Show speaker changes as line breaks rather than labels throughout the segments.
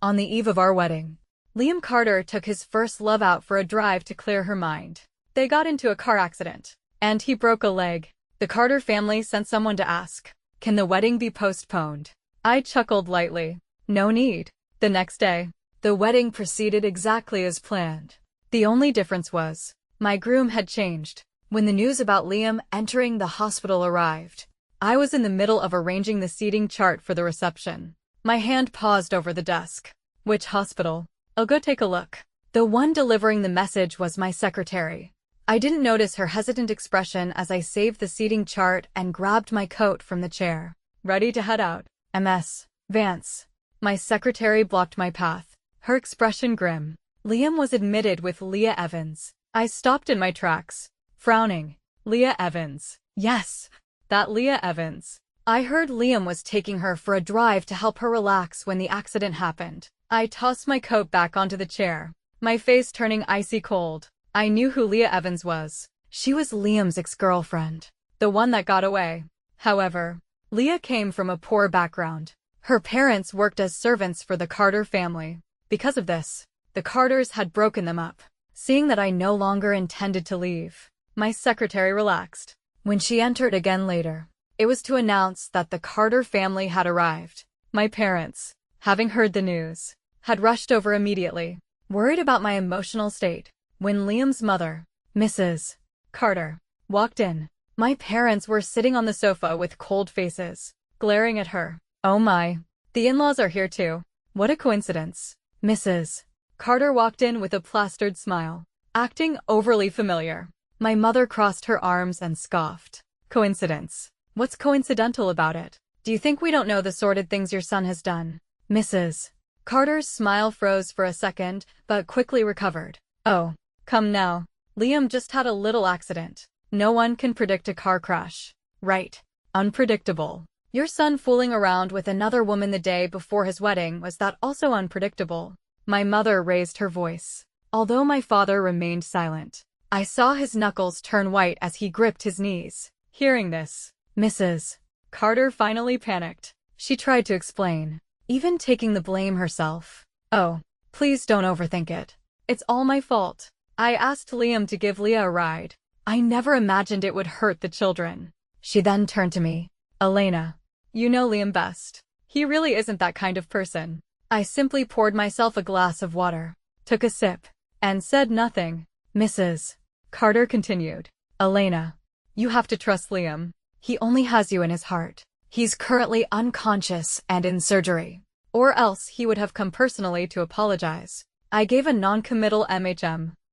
On the eve of our wedding, Liam Carter took his first love out for a drive to clear her mind. They got into a car accident, and he broke a leg. The Carter family sent someone to ask, "Can the wedding be postponed?" I chuckled lightly. No need. The next day, the wedding proceeded exactly as planned. The only difference was, my groom had changed. When the news about Liam entering the hospital arrived, I was in the middle of arranging the seating chart for the reception. My hand paused over the desk. Which hospital? I'll go take a look. The one delivering the message was my secretary. I didn't notice her hesitant expression as I saved the seating chart and grabbed my coat from the chair. Ready to head out. MS. Vance. My secretary blocked my path, her expression grim. Liam was admitted with Leah Evans. I stopped in my tracks, frowning. Leah Evans. Yes, that Leah Evans. I heard Liam was taking her for a drive to help her relax when the accident happened. I tossed my coat back onto the chair, my face turning icy cold. I knew who Leah Evans was. She was Liam's ex-girlfriend, the one that got away. However, Leah came from a poor background. Her parents worked as servants for the Carter family. Because of this, the Carters had broken them up. Seeing that I no longer intended to leave, my secretary relaxed. When she entered again later, it was to announce that the Carter family had arrived. My parents, having heard the news, had rushed over immediately, worried about my emotional state. When Liam's mother, Mrs. Carter, walked in, my parents were sitting on the sofa with cold faces, glaring at her. Oh my, the in-laws are here too. What a coincidence. Mrs. Carter walked in with a plastered smile, acting overly familiar. My mother crossed her arms and scoffed. Coincidence? What's coincidental about it? Do you think we don't know the sordid things your son has done? Mrs. Carter's smile froze for a second, but quickly recovered. Oh, come now. Liam just had a little accident. No one can predict a car crash. Right. Unpredictable. Your son fooling around with another woman the day before his wedding, was that also unpredictable? My mother raised her voice. Although my father remained silent, I saw his knuckles turn white as he gripped his knees. Hearing this, Mrs. Carter finally panicked. She tried to explain, even taking the blame herself. Oh, please don't overthink it. It's all my fault. I asked Liam to give Leah a ride. I never imagined it would hurt the children. She then turned to me. Elena, you know Liam best. He really isn't that kind of person. I simply poured myself a glass of water, took a sip, and said nothing. Mrs. Carter continued. Elena, you have to trust Liam. He only has you in his heart. He's currently unconscious and in surgery. Or else he would have come personally to apologize. I gave a non-committal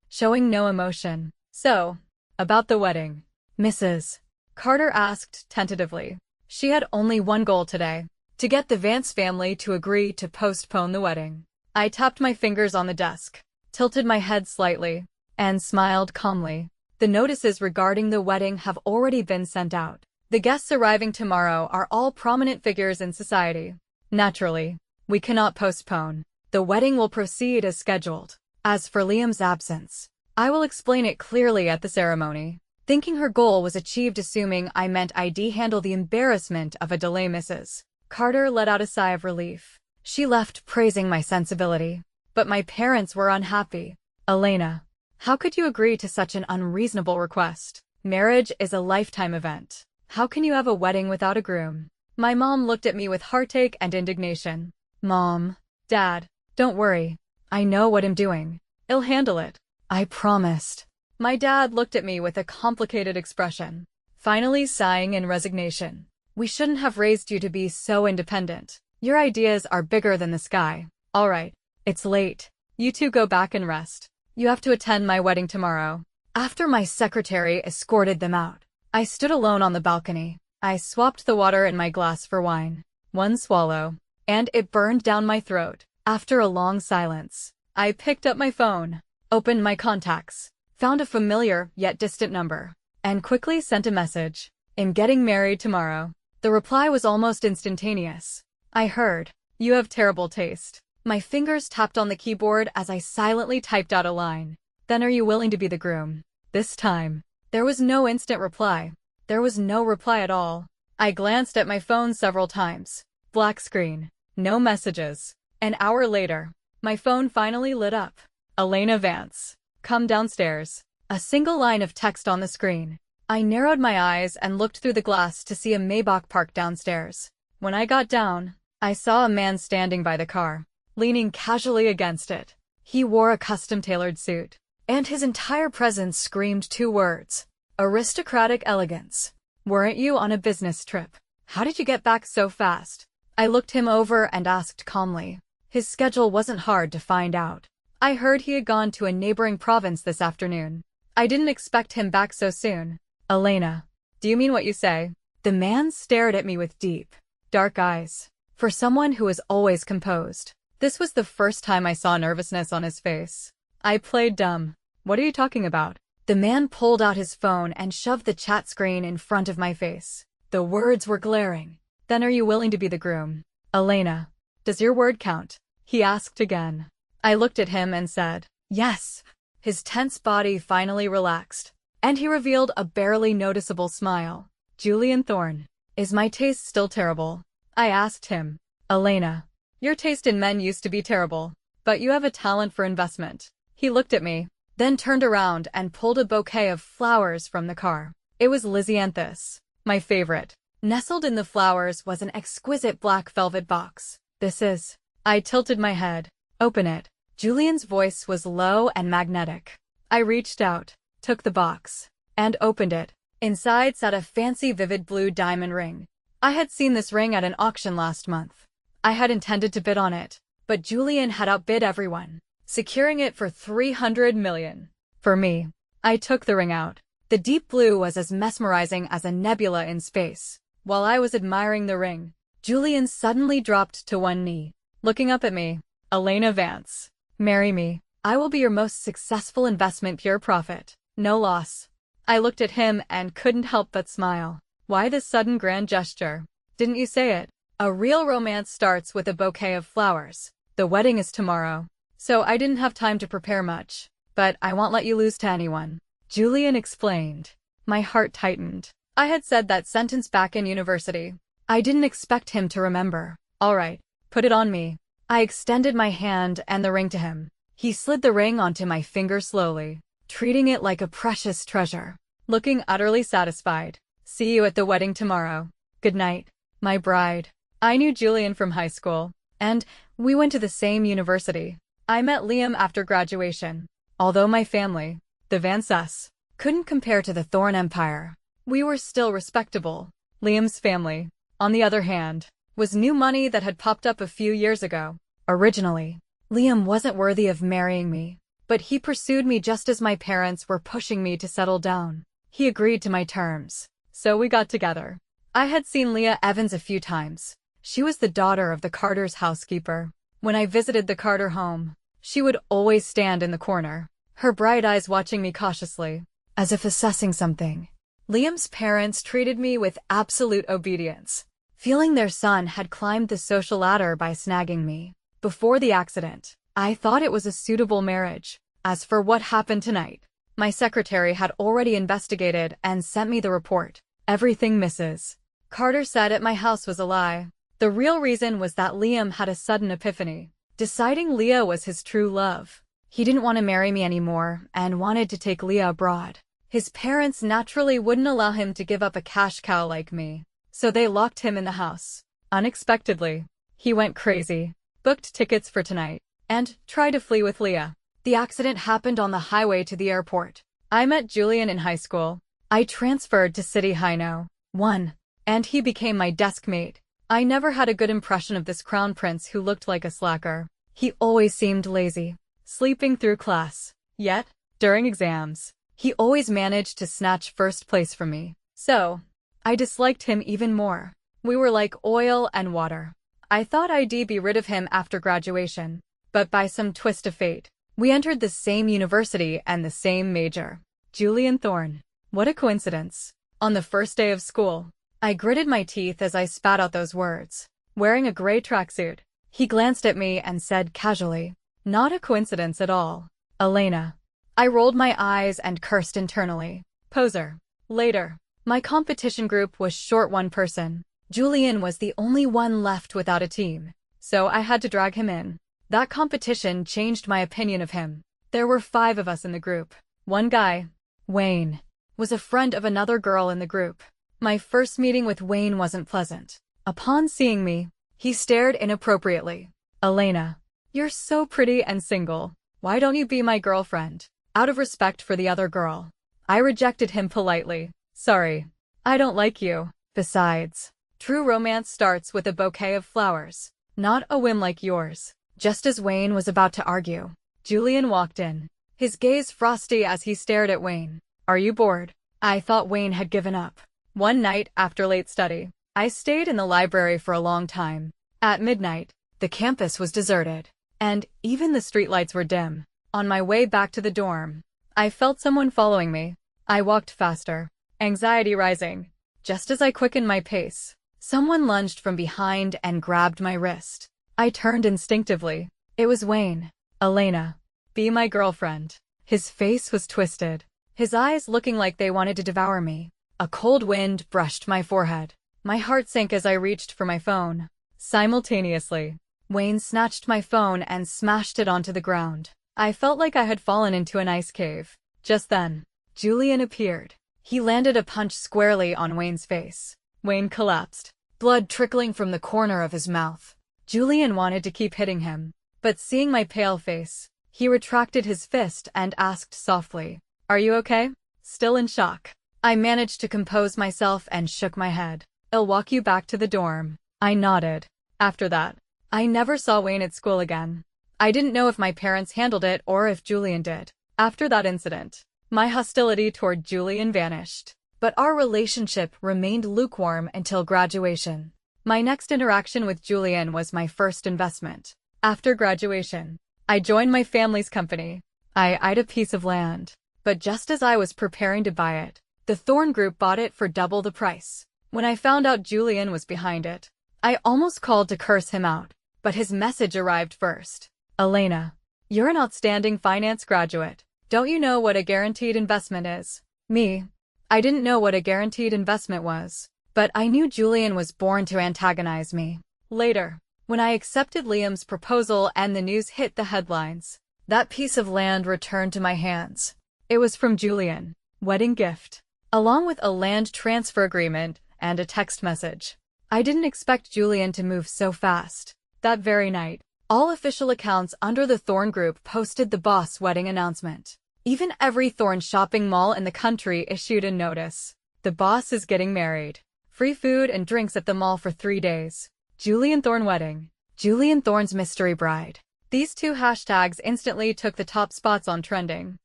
showing no emotion. So, about the wedding, Mrs. Carter asked tentatively. She had only one goal today, to get the Vance family to agree to postpone the wedding. I tapped my fingers on the desk, tilted my head slightly, and smiled calmly. The notices regarding the wedding have already been sent out. The guests arriving tomorrow are all prominent figures in society. Naturally, we cannot postpone. The wedding will proceed as scheduled. As for Liam's absence, I will explain it clearly at the ceremony. Thinking her goal was achieved, assuming I meant I'd handle the embarrassment of a delay. Mrs. Carter let out a sigh of relief. She left praising my sensibility. But my parents were unhappy. Elena, how could you agree to such an unreasonable request? Marriage is a lifetime event. How can you have a wedding without a groom? My mom looked at me with heartache and indignation. Mom, Dad, don't worry. I know what I'm doing. I'll handle it. I promised. My dad looked at me with a complicated expression, finally sighing in resignation. We shouldn't have raised you to be so independent. Your ideas are bigger than the sky. All right, it's late. You two go back and rest. You have to attend my wedding tomorrow. After my secretary escorted them out, I stood alone on the balcony. I swapped the water in my glass for wine. One swallow, and it burned down my throat. After a long silence, I picked up my phone, opened my contacts, found a familiar yet distant number, and quickly sent a message. I'm getting married tomorrow. The reply was almost instantaneous. I heard, you have terrible taste. My fingers tapped on the keyboard as I silently typed out a line. Then are you willing to be the groom? This time, there was no instant reply. There was no reply at all. I glanced at my phone several times. Black screen. No messages. An hour later, my phone finally lit up. Elena Vance. Come downstairs. A single line of text on the screen. I narrowed my eyes and looked through the glass to see a Maybach parked downstairs. When I got down, I saw a man standing by the car, leaning casually against it. He wore a custom-tailored suit, and his entire presence screamed two words: aristocratic elegance. Weren't you on a business trip? How did you get back so fast? I looked him over and asked calmly. His schedule wasn't hard to find out. I heard he had gone to a neighboring province this afternoon. I didn't expect him back so soon. Elena, do you mean what you say? The man stared at me with deep, dark eyes. For someone who was always composed, this was the first time I saw nervousness on his face. I played dumb. What are you talking about? The man pulled out his phone and shoved the chat screen in front of my face. The words were glaring. Then are you willing to be the groom? Elena, does your word count? He asked again. I looked at him and said, yes. His tense body finally relaxed, and he revealed a barely noticeable smile. Julian Thorne, is my taste still terrible? I asked him. Elena, your taste in men used to be terrible, but you have a talent for investment. He looked at me, then turned around and pulled a bouquet of flowers from the car. It was Lysianthus, my favorite. Nestled in the flowers was an exquisite black velvet box. This is. I tilted my head. Open it. Julian's voice was low and magnetic. I reached out, took the box, and opened it. Inside sat a fancy vivid blue diamond ring. I had seen this ring at an auction last month. I had intended to bid on it, but Julian had outbid everyone, securing it for 300 million. For me, I took the ring out. The deep blue was as mesmerizing as a nebula in space. While I was admiring the ring, Julian suddenly dropped to one knee, looking up at me. Elena Vance, marry me. I will be your most successful investment, pure profit, no loss. I looked at him and couldn't help but smile. Why this sudden grand gesture? Didn't you say it? A real romance starts with a bouquet of flowers. The wedding is tomorrow, so I didn't have time to prepare much. But I won't let you lose to anyone, Julian explained. My heart tightened. I had said that sentence back in university. I didn't expect him to remember. All right, put it on me. I extended my hand and the ring to him. He slid the ring onto my finger slowly, treating it like a precious treasure. Looking utterly satisfied. See you at the wedding tomorrow. Good night, my bride. I knew Julian from high school, and we went to the same university. I met Liam after graduation. Although my family, the Vances, couldn't compare to the Thorne Empire, we were still respectable. Liam's family, on the other hand, was new money that had popped up a few years ago. Originally, Liam wasn't worthy of marrying me, but he pursued me just as my parents were pushing me to settle down. He agreed to my terms, so we got together. I had seen Leah Evans a few times. She was the daughter of the Carter's housekeeper. When I visited the Carter home, she would always stand in the corner, her bright eyes watching me cautiously, as if assessing something. Liam's parents treated me with absolute obedience, feeling their son had climbed the social ladder by snagging me. Before the accident, I thought it was a suitable marriage. As for what happened tonight, my secretary had already investigated and sent me the report. Everything Mrs. Carter said at my house was a lie. The real reason was that Liam had a sudden epiphany, deciding Leah was his true love. He didn't want to marry me anymore and wanted to take Leah abroad. His parents naturally wouldn't allow him to give up a cash cow like me, so they locked him in the house. Unexpectedly, he went crazy, booked tickets for tonight, and tried to flee with Leah. The accident happened on the highway to the airport. I met Julian in high school. I transferred to City High No. 1, and he became my desk mate. I never had a good impression of this crown prince who looked like a slacker. He always seemed lazy, sleeping through class. Yet, during exams, he always managed to snatch first place from me. So, I disliked him even more. We were like oil and water. I thought I'd be rid of him after graduation, but by some twist of fate, we entered the same university and the same major. Julian Thorne. What a coincidence. On the first day of school, I gritted my teeth as I spat out those words. Wearing a gray tracksuit, he glanced at me and said casually, "Not a coincidence at all, Elena." I rolled my eyes and cursed internally. Poser. Later, my competition group was short one person. Julian was the only one left without a team. so I had to drag him in. That competition changed my opinion of him. There were 5 of us in the group. One guy, Wayne, was a friend of another girl in the group. My first meeting with Wayne wasn't pleasant. Upon seeing me, he stared inappropriately. "Elena, you're so pretty and single. Why don't you be my girlfriend?" Out of respect for the other girl, I rejected him politely. "Sorry, I don't like you. Besides, true romance starts with a bouquet of flowers, not a whim like yours." Just as Wayne was about to argue, Julian walked in, his gaze frosty as he stared at Wayne. "Are you bored?" I thought Wayne had given up. One night after late study, I stayed in the library for a long time. At midnight, the campus was deserted, and even the streetlights were dim. On my way back to the dorm, I felt someone following me. I walked faster, anxiety rising. Just as I quickened my pace, someone lunged from behind and grabbed my wrist. I turned instinctively. It was Wayne. "Elena, be my girlfriend." His face was twisted, his eyes looking like they wanted to devour me. A cold wind brushed my forehead. My heart sank as I reached for my phone. Simultaneously, Wayne snatched my phone and smashed it onto the ground. I felt like I had fallen into an ice cave. Just then, Julian appeared. He landed a punch squarely on Wayne's face. Wayne collapsed, blood trickling from the corner of his mouth. Julian wanted to keep hitting him, but seeing my pale face, he retracted his fist and asked softly, "Are you okay?" Still in shock, I managed to compose myself and shook my head. "I'll walk you back to the dorm." I nodded. After that, I never saw Wayne at school again. I didn't know if my parents handled it or if Julian did. After that incident, my hostility toward Julian vanished, but our relationship remained lukewarm until graduation. My next interaction with Julian was my first investment. After graduation, I joined my family's company. I eyed a piece of land, but just as I was preparing to buy it, the Thorn Group bought it for double the price. When I found out Julian was behind it, I almost called to curse him out, but his message arrived first. "Elena, you're an outstanding finance graduate. Don't you know what a guaranteed investment is?" Me, I didn't know what a guaranteed investment was, but I knew Julian was born to antagonize me. Later, when I accepted Liam's proposal and the news hit the headlines, that piece of land returned to my hands. It was from Julian. Wedding gift, along with a land transfer agreement and a text message. I didn't expect Julian to move so fast. That very night, all official accounts under the Thorn Group posted the boss wedding announcement. Even every Thorn shopping mall in the country issued a notice. "The boss is getting married. Free food and drinks at the mall for 3 days. Julian Thorn wedding. Julian Thorn's mystery bride." These 2 hashtags instantly took the top spots on trending.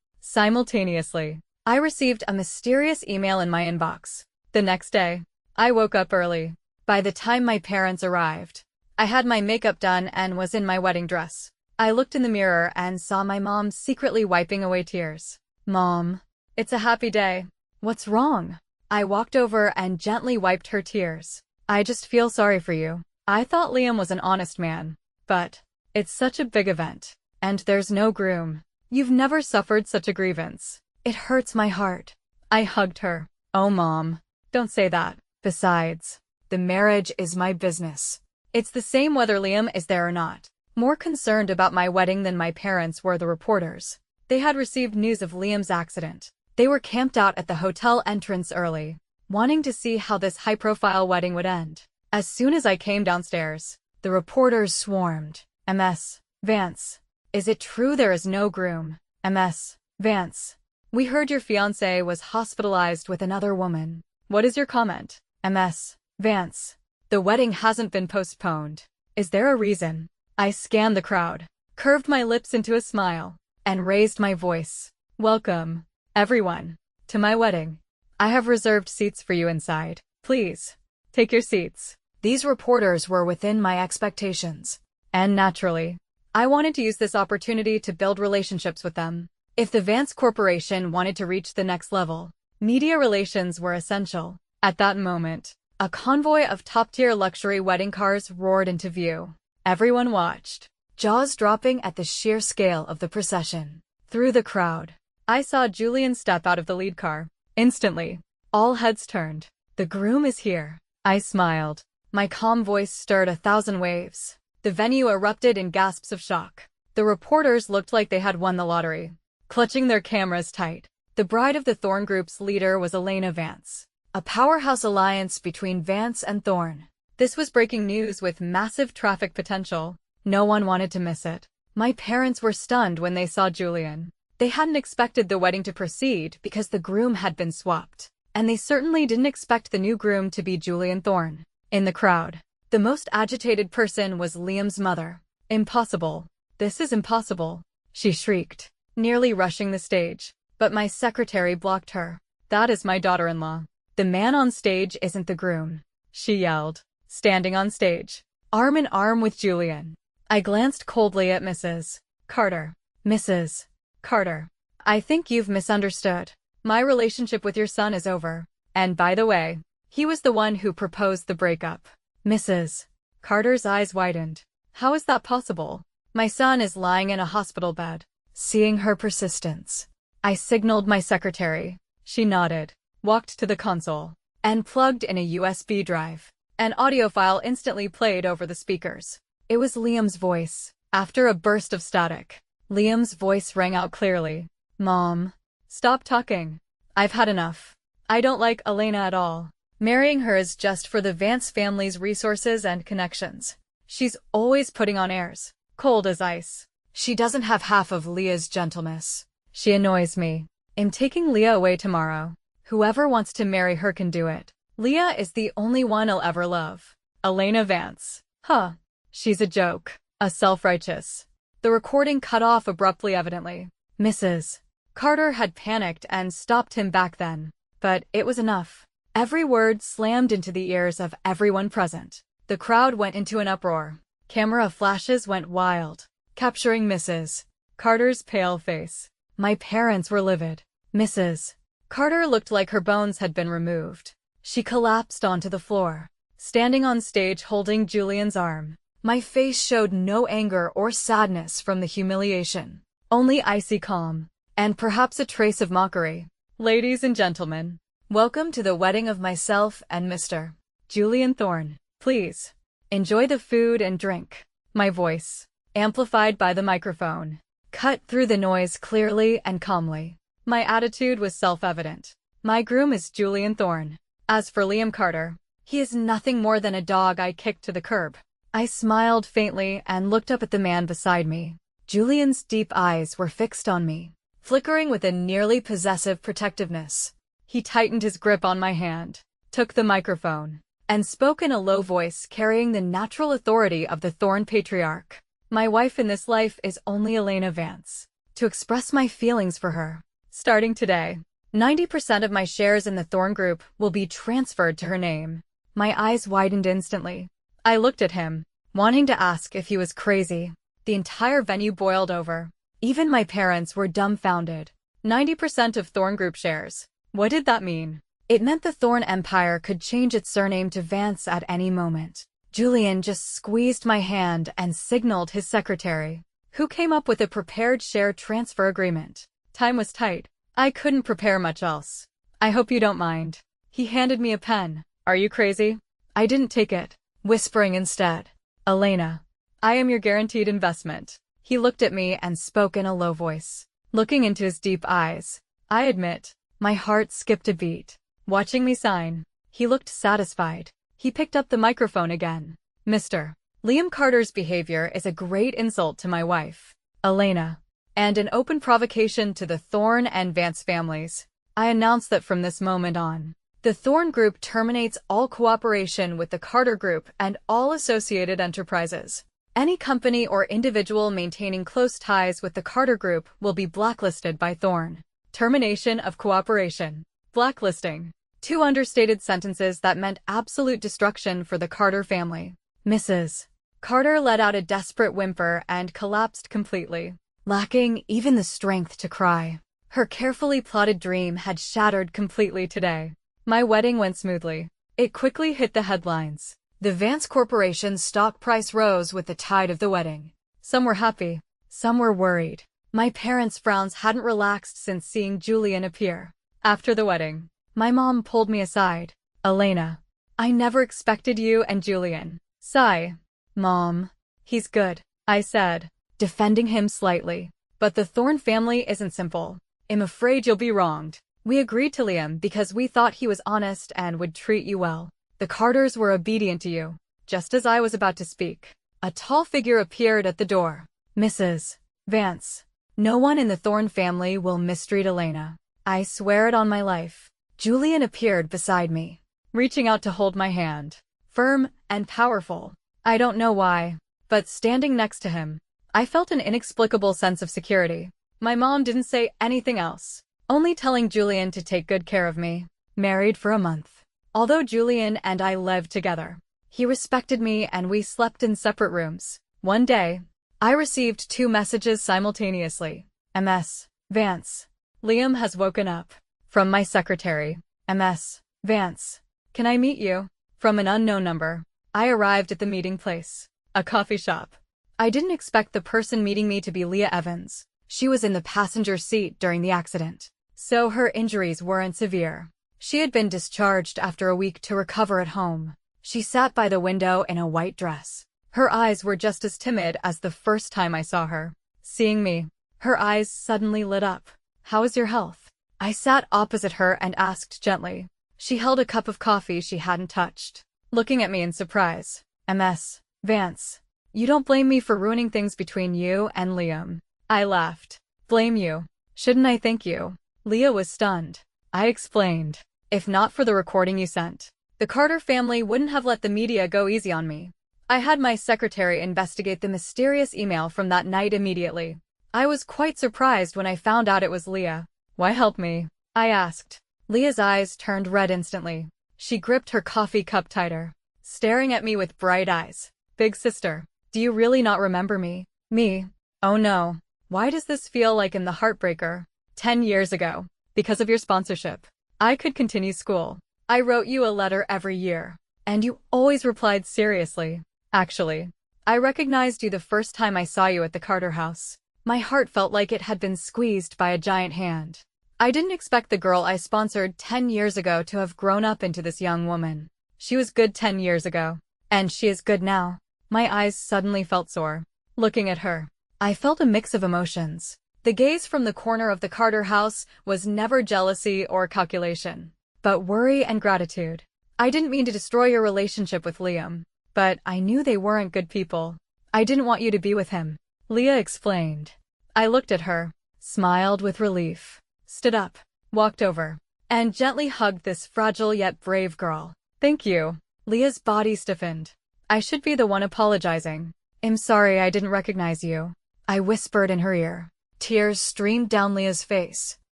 Simultaneously, I received a mysterious email in my inbox. The next day, I woke up early. By the time my parents arrived, I had my makeup done and was in my wedding dress. I looked in the mirror and saw my mom secretly wiping away tears. "Mom, it's a happy day. What's wrong?" I walked over and gently wiped her tears. "I just feel sorry for you. I thought Liam was an honest man, but it's such a big event, and there's no groom. You've never suffered such a grievance. It hurts my heart." I hugged her. "Oh, Mom, don't say that. Besides, the marriage is my business. It's the same whether Liam is there or not." More concerned about my wedding than my parents were the reporters. They had received news of Liam's accident. They were camped out at the hotel entrance early, wanting to see how this high-profile wedding would end. As soon as I came downstairs, the reporters swarmed. "Ms. Vance, is it true there is no groom?" "Ms. Vance, we heard your fiancé was hospitalized with another woman. What is your comment?" "Ms. Vance, the wedding hasn't been postponed. Is there a reason?" I scanned the crowd, curved my lips into a smile, and raised my voice. "Welcome, everyone, to my wedding. I have reserved seats for you inside. Please, take your seats." These reporters were within my expectations, and naturally, I wanted to use this opportunity to build relationships with them. If the Vance Corporation wanted to reach the next level, media relations were essential. At that moment, a convoy of top-tier luxury wedding cars roared into view. Everyone watched, jaws dropping at the sheer scale of the procession. Through the crowd, I saw Julian step out of the lead car. Instantly, all heads turned. "The groom is here." I smiled. My calm voice stirred 1,000 waves. The venue erupted in gasps of shock. The reporters looked like they had won the lottery, clutching their cameras tight. The bride of the Thorne Group's leader was Elena Vance, a powerhouse alliance between Vance and Thorne. This was breaking news with massive traffic potential. No one wanted to miss it. My parents were stunned when they saw Julian. They hadn't expected the wedding to proceed because the groom had been swapped, and they certainly didn't expect the new groom to be Julian Thorne. In the crowd, the most agitated person was Liam's mother. "Impossible. This is impossible," she shrieked, nearly rushing the stage. But my secretary blocked her. "That is my daughter-in-law. The man on stage isn't the groom," she yelled, standing on stage, arm in arm with Julian. I glanced coldly at Mrs. Carter. "Mrs. Carter, I think you've misunderstood. My relationship with your son is over. And by the way, he was the one who proposed the breakup." Mrs. Carter's eyes widened. "How is that possible? My son is lying in a hospital bed." Seeing her persistence, I signaled my secretary. She nodded, walked to the console, and plugged in a USB drive. An audio file instantly played over the speakers. It was Liam's voice. After a burst of static, Liam's voice rang out clearly. "Mom, stop talking. I've had enough. I don't like Elena at all. Marrying her is just for the Vance family's resources and connections. She's always putting on airs, cold as ice. She doesn't have half of Leah's gentleness. She annoys me. I'm taking Leah away tomorrow. Whoever wants to marry her can do it. Leah is the only one I'll ever love." Elena Vance. Huh. She's a joke. A self-righteous. The recording cut off abruptly evidently. Mrs. Carter had panicked and stopped him back then. But it was enough. Every word slammed into the ears of everyone present. The crowd went into an uproar. Camera flashes went wild, capturing Mrs. Carter's pale face. My parents were livid. Mrs. Carter looked like her bones had been removed. She collapsed onto the floor, standing on stage holding Julian's arm. My face showed no anger or sadness from the humiliation, only icy calm, and perhaps a trace of mockery. "Ladies and gentlemen, welcome to the wedding of myself and Mr. Julian Thorne. Please, enjoy the food and drink." My voice, amplified by the microphone, cut through the noise clearly and calmly. My attitude was self-evident. My groom is Julian Thorne. As for Liam Carter, he is nothing more than a dog I kicked to the curb. I smiled faintly and looked up at the man beside me. Julian's deep eyes were fixed on me, flickering with a nearly possessive protectiveness. He tightened his grip on my hand, took the microphone, and spoke in a low voice carrying the natural authority of the Thorne patriarch. "My wife in this life is only Elena Vance. To express my feelings for her, starting today, 90% of my shares in the Thorne Group will be transferred to her name." My eyes widened instantly. I looked at him, wanting to ask if he was crazy. The entire venue boiled over. Even my parents were dumbfounded. 90% of Thorne Group shares. What did that mean? It meant the Thorne Empire could change its surname to Vance at any moment. Julian just squeezed my hand and signaled his secretary, who came up with a prepared share transfer agreement. Time was tight. I couldn't prepare much else. "I hope you don't mind." He handed me a pen. "Are you crazy?" I didn't take it, whispering instead, "Elena, I am your guaranteed investment." He looked at me and spoke in a low voice, looking into his deep eyes. I admit, my heart skipped a beat. Watching me sign, he looked satisfied. He picked up the microphone again. "Mr. Liam Carter's behavior is a great insult to my wife, Elena, and an open provocation to the Thorne and Vance families. I announce that from this moment on, the Thorne Group terminates all cooperation with the Carter Group and all associated enterprises. Any company or individual maintaining close ties with the Carter Group will be blacklisted by Thorne." Termination of cooperation. Blacklisting. Two understated sentences that meant absolute destruction for the Carter family. Mrs. Carter let out a desperate whimper and collapsed completely, lacking even the strength to cry. Her carefully plotted dream had shattered completely today. My wedding went smoothly. It quickly hit the headlines. The Vance Corporation's stock price rose with the tide of the wedding. Some were happy, some were worried. My parents' frowns hadn't relaxed since seeing Julian appear. After the wedding, my mom pulled me aside. "Elena, I never expected you and Julian." Sigh. "Mom, He's good, I said, defending him slightly. But the Thorne family isn't simple. I'm afraid you'll be wronged. We agreed to Liam because we thought he was honest and would treat you well. The Carters were obedient to you. Just as I was about to speak, a tall figure appeared at the door. Mrs. Vance. No one in the Thorne family will mistreat Elena. I swear it on my life. Julian appeared beside me, reaching out to hold my hand. Firm and powerful. I don't know why, but standing next to him, I felt an inexplicable sense of security. My mom didn't say anything else, only telling Julian to take good care of me. Married for a month. Although Julian and I lived together, he respected me and we slept in separate rooms. One day, I received 2 messages simultaneously. MS. Vance. Liam has woken up. From my secretary. MS. Vance. Can I meet you? From an unknown number. I arrived at the meeting place. A coffee shop. I didn't expect the person meeting me to be Leah Evans. She was in the passenger seat during the accident, so her injuries weren't severe. She had been discharged after a week to recover at home. She sat by the window in a white dress. Her eyes were just as timid as the first time I saw her. Seeing me, her eyes suddenly lit up. How is your health? I sat opposite her and asked gently. She held a cup of coffee she hadn't touched, looking at me in surprise. MS. Vance. You don't blame me for ruining things between you and Liam. I laughed. Blame you? Shouldn't I thank you? Leah was stunned. I explained. If not for the recording you sent, the Carter family wouldn't have let the media go easy on me. I had my secretary investigate the mysterious email from that night immediately. I was quite surprised when I found out it was Leah. Why help me? I asked. Leah's eyes turned red instantly. She gripped her coffee cup tighter, staring at me with bright eyes. Big sister, do you really not remember me? Me? Oh no. Why does this feel like in the Heartbreaker? 10 years ago. Because of your sponsorship, I could continue school. I wrote you a letter every year, and you always replied seriously. Actually, I recognized you the first time I saw you at the Carter house. My heart felt like it had been squeezed by a giant hand. I didn't expect the girl I sponsored 10 years ago to have grown up into this young woman. She was good 10 years ago, and she is good now. My eyes suddenly felt sore. Looking at her, I felt a mix of emotions. The gaze from the corner of the Carter house was never jealousy or calculation, but worry and gratitude. I didn't mean to destroy your relationship with Liam, but I knew they weren't good people. I didn't want you to be with him. Leah explained. I looked at her, smiled with relief, stood up, walked over, and gently hugged this fragile yet brave girl. Thank you. Leah's body stiffened. I should be the one apologizing. I'm sorry I didn't recognize you. I whispered in her ear. Tears streamed down Leah's face.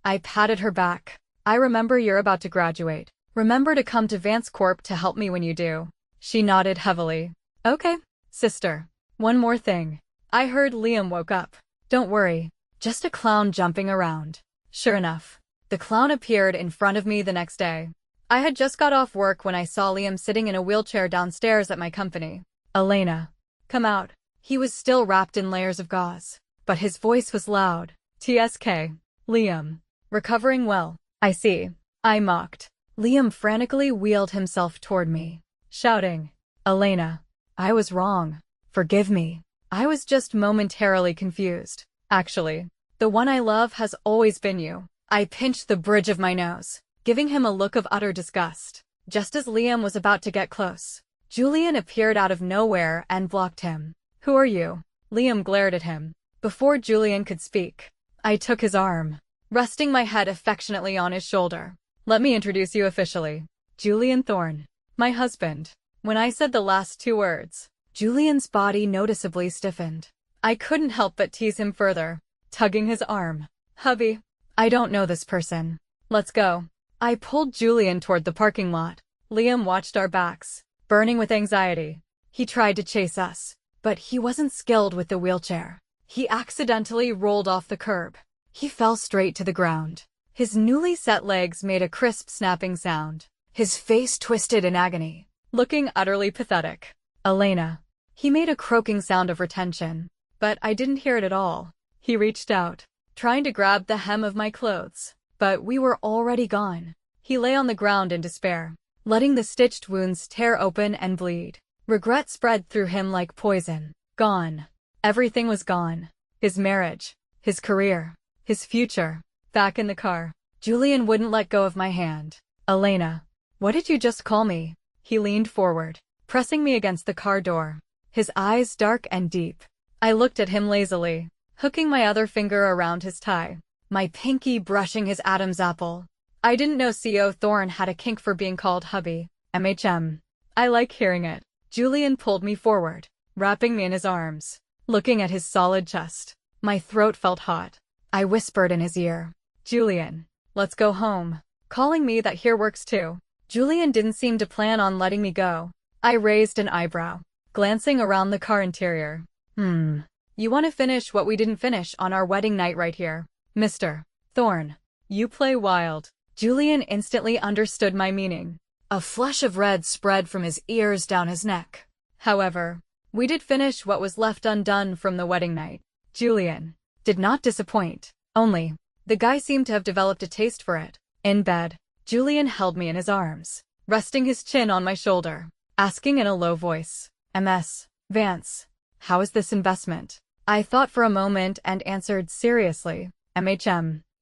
I patted her back. I remember you're about to graduate. Remember to come to Vance Corp to help me when you do. She nodded heavily. Okay, sister. One more thing. I heard Liam woke up. Don't worry. Just a clown jumping around. Sure enough, the clown appeared in front of me the next day. I had just got off work when I saw Liam sitting in a wheelchair downstairs at my company. Elena. Come out. He was still wrapped in layers of gauze, but his voice was loud. TSK. Liam. Recovering well. I see. I mocked. Liam frantically wheeled himself toward me, shouting, Elena. I was wrong. Forgive me. I was just momentarily confused. Actually, the one I love has always been you. I pinched the bridge of my nose, giving him a look of utter disgust. Just as Liam was about to get close, Julian appeared out of nowhere and blocked him. Who are you? Liam glared at him. Before Julian could speak, I took his arm, resting my head affectionately on his shoulder. Let me introduce you officially. Julian Thorne. My husband. When I said the last 2 words, Julian's body noticeably stiffened. I couldn't help but tease him further, tugging his arm. Hubby, I don't know this person. Let's go. I pulled Julian toward the parking lot. Liam watched our backs, burning with anxiety. He tried to chase us, but he wasn't skilled with the wheelchair. He accidentally rolled off the curb. He fell straight to the ground. His newly set legs made a crisp snapping sound. His face twisted in agony, looking utterly pathetic. Elena. He made a croaking sound of retention, but I didn't hear it at all. He reached out, trying to grab the hem of my clothes, but we were already gone. He lay on the ground in despair, letting the stitched wounds tear open and bleed. Regret spread through him like poison. Gone. Everything was gone. His marriage, his career, his future. Back in the car, Julian wouldn't let go of my hand. Elena, what did you just call me? He leaned forward, pressing me against the car door, his eyes dark and deep. I looked at him lazily, hooking my other finger around his tie, my pinky brushing his Adam's apple. I didn't know CO Thorne had a kink for being called hubby. I like hearing it. Julian pulled me forward, wrapping me in his arms. Looking at his solid chest, my throat felt hot. I whispered in his ear, Julian, let's go home. Calling me that here works too. Julian didn't seem to plan on letting me go. I raised an eyebrow, glancing around the car interior. You want to finish what we didn't finish on our wedding night right here, Mr. Thorne. You play wild. Julian instantly understood my meaning. A flush of red spread from his ears down his neck. However, we did finish what was left undone from the wedding night. Julian did not disappoint. Only, the guy seemed to have developed a taste for it. In bed, Julian held me in his arms, resting his chin on my shoulder, asking in a low voice, Ms. Vance, how is this investment? I thought for a moment and answered seriously,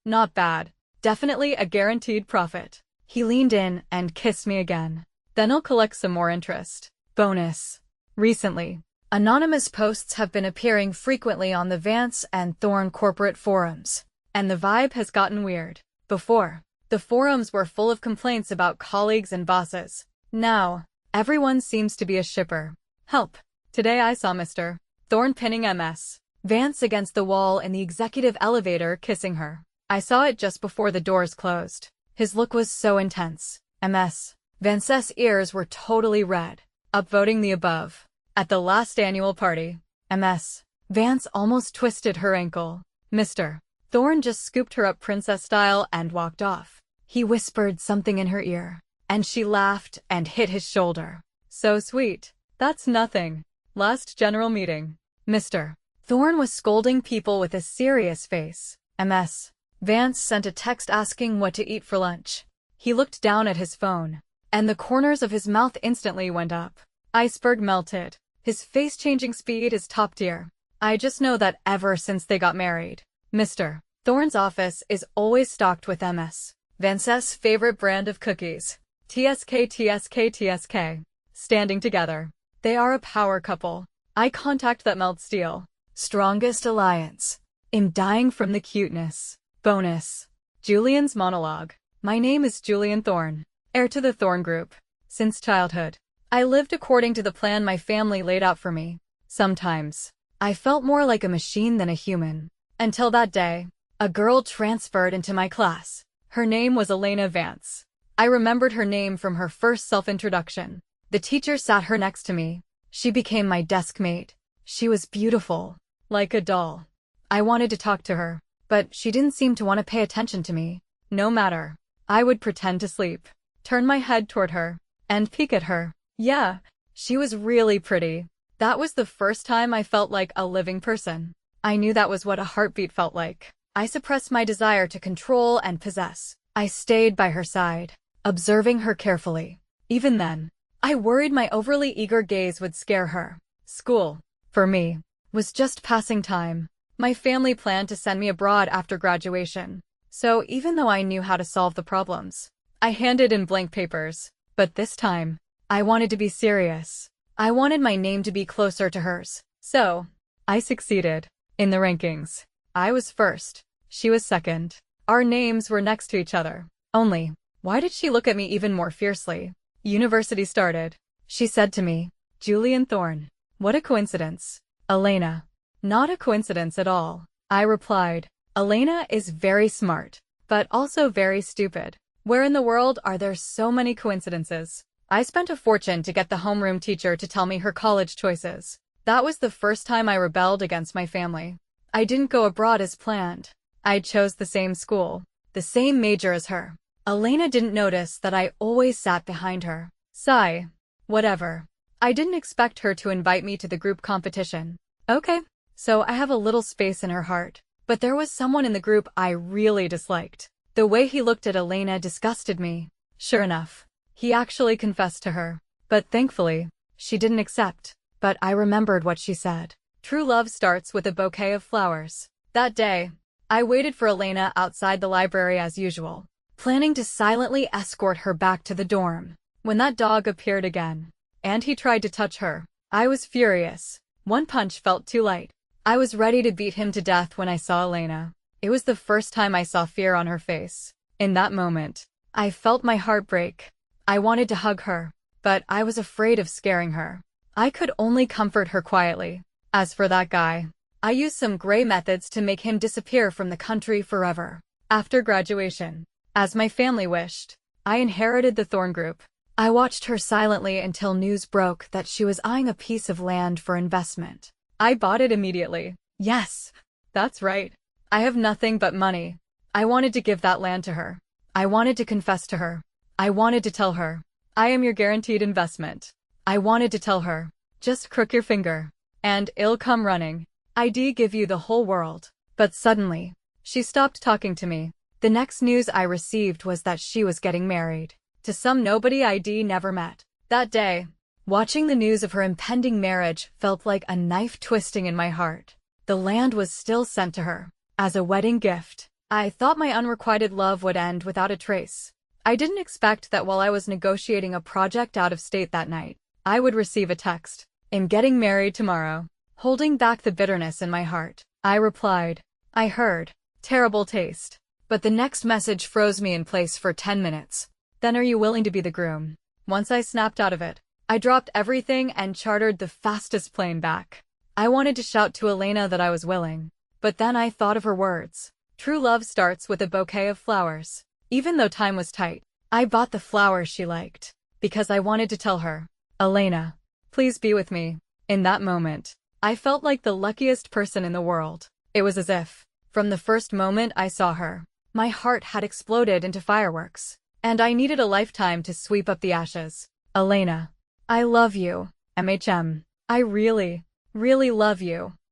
not bad. Definitely a guaranteed profit. He leaned in and kissed me again. Then I'll collect some more interest. Bonus. Recently, anonymous posts have been appearing frequently on the Vance and Thorne corporate forums, and the vibe has gotten weird. Before, the forums were full of complaints about colleagues and bosses. Now, everyone seems to be a shipper. Help. Today I saw Mr. Thorne pinning Ms. Vance against the wall in the executive elevator, kissing her. I saw it just before the doors closed. His look was so intense. Ms. Vance's ears were totally red, upvoting the above. At the last annual party, Ms. Vance almost twisted her ankle. Mr. Thorne just scooped her up princess style and walked off. He whispered something in her ear, and she laughed and hit his shoulder. So sweet. That's nothing. Last general meeting. Mr. Thorne was scolding people with a serious face. Ms. Vance sent a text asking what to eat for lunch. He looked down at his phone, and the corners of his mouth instantly went up. Iceberg melted. His face-changing speed is top tier. I just know that ever since they got married, Mr. Thorne's office is always stocked with Ms. Vance's favorite brand of cookies. TSK, TSK, TSK. Standing together. They are a power couple. Eye contact that melts steel. Strongest alliance. I'm dying from the cuteness. Bonus. Julian's monologue. My name is Julian Thorne, heir to the Thorne Group. Since childhood, I lived according to the plan my family laid out for me. Sometimes, I felt more like a machine than a human. Until that day, a girl transferred into my class. Her name was Elena Vance. I remembered her name from her first self-introduction. The teacher sat her next to me. She became my desk mate. She was beautiful, like a doll. I wanted to talk to her, but she didn't seem to want to pay attention to me. No matter, I would pretend to sleep, turn my head toward her, and peek at her. Yeah, she was really pretty. That was the first time I felt like a living person. I knew that was what a heartbeat felt like. I suppressed my desire to control and possess. I stayed by her side, observing her carefully. Even then, I worried my overly eager gaze would scare her. School, for me, was just passing time. My family planned to send me abroad after graduation. So even though I knew how to solve the problems, I handed in blank papers. But this time, I wanted to be serious. I wanted my name to be closer to hers. So, I succeeded. In the rankings, I was first. She was second. Our names were next to each other. Only, why did she look at me even more fiercely? University started. She said to me, Julian Thorne. What a coincidence. Elena. Not a coincidence at all. I replied. Elena is very smart, but also very stupid. Where in the world are there so many coincidences? I spent a fortune to get the homeroom teacher to tell me her college choices. That was the first time I rebelled against my family. I didn't go abroad as planned. I chose the same school, the same major as her. Elena didn't notice that I always sat behind her. Sigh. Whatever. I didn't expect her to invite me to the group competition. Okay, so I have a little space in her heart. But there was someone in the group I really disliked. The way he looked at Elena disgusted me. Sure enough, he actually confessed to her. But thankfully, she didn't accept. But I remembered what she said. True love starts with a bouquet of flowers. That day, I waited for Elena outside the library as usual, planning to silently escort her back to the dorm. When that dog appeared again, and he tried to touch her, I was furious. One punch felt too light. I was ready to beat him to death when I saw Elena. It was the first time I saw fear on her face. In that moment, I felt my heart break. I wanted to hug her, but I was afraid of scaring her. I could only comfort her quietly. As for that guy, I used some gray methods to make him disappear from the country forever. After graduation, as my family wished, I inherited the Thorn Group. I watched her silently until news broke that she was eyeing a piece of land for investment. I bought it immediately. Yes, that's right. I have nothing but money. I wanted to give that land to her. I wanted to confess to her. I wanted to tell her, I am your guaranteed investment. I wanted to tell her, just crook your finger, and it'll come running. I'd give you the whole world. But suddenly, she stopped talking to me. The next news I received was that she was getting married to some nobody I'd never met. That day, watching the news of her impending marriage felt like a knife twisting in my heart. The land was still sent to her as a wedding gift. I thought my unrequited love would end without a trace. I didn't expect that while I was negotiating a project out of state that night, I would receive a text. I'm getting married tomorrow. Holding back the bitterness in my heart, I replied, I heard. Terrible taste. But the next message froze me in place for 10 minutes. Then are you willing to be the groom? Once I snapped out of it, I dropped everything and chartered the fastest plane back. I wanted to shout to Elena that I was willing, but then I thought of her words. True love starts with a bouquet of flowers. Even though time was tight, I bought the flowers she liked, because I wanted to tell her, Elena, please be with me. In that moment, I felt like the luckiest person in the world. It was as if, from the first moment I saw her, my heart had exploded into fireworks, and I needed a lifetime to sweep up the ashes. Elena, I love you. MHM. I really, really love you.